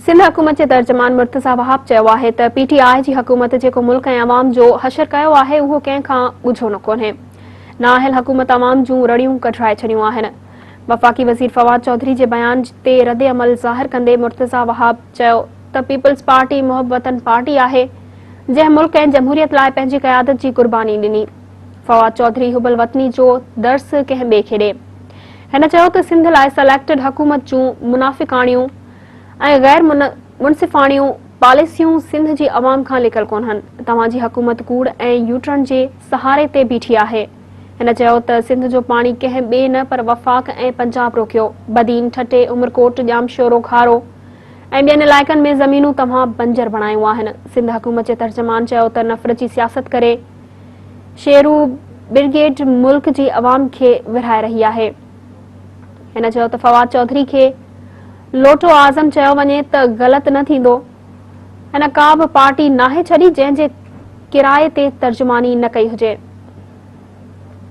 सिंध हुकूमत जे तर्जुमान मुर्तज़ा वहाब चयो आहे त पीटीआई जी हुकूमत जेको मुल्क ऐं अवाम जो हशर कयो आहे उहो कंहिंखां ॻुझो न कोन्हे। नाअहल हुकूमत अवाम जूं रड़ियूं कढाए छॾियूं आहिनि। वफ़ाक़ी वज़ीर फवाद चौधरी जे बयान ते रद्दअमल ज़ाहिर कंदे मुर्तज़ा वहाब चयो त पीपल्स पार्टी मुहबतन पार्टी आहे जंहिं मुल्क ऐं जमहूरियत लाइ पंहिंजी क़यादत जी कुर्बानी ॾिनी। फवाद चौधरी हुबल वतनी जो दर्स कंहिं ॿिए खे ॾे। हिन चयो त सिंध लाइ सलेक्टेड हुकूमत जूं मुनाफ़िकाणियूं ऐं गैर मुनसिफ़ाणियूं पॉलिसियूं सिंध जी अवाम खां लिकल कोन्हनि। तव्हांजी हुकूमत कूड़ ऐं यूटर्न जे सहारे ते बीठी आहे। हिन चयो त सिंध जो पाणी कंहिं ॿिए न पर वफ़ाक़ ऐं पंजाब रोकियो। बदीन, ठटे, उमरकोट, ॼामशोरो, खारो ऐं ॿियनि इलाइक़नि में ज़मीनूं तव्हां बंजर बणायूं आहिनि। सिंध हुकूमत जे तर्जुमान चयो त नफ़रत जी सियासत करे शेरू ब्रिगेड मुल्क जी अवाम खे विरहाए रही आहे। हिन चयो त फवाद चौधरी खे लोटो आज़म चयो वञे त ग़लति न थींदो। हिन का बि पार्टी नाहे छॾी जंहिं जे किराए ते तर्जुमानी न कई हुजे।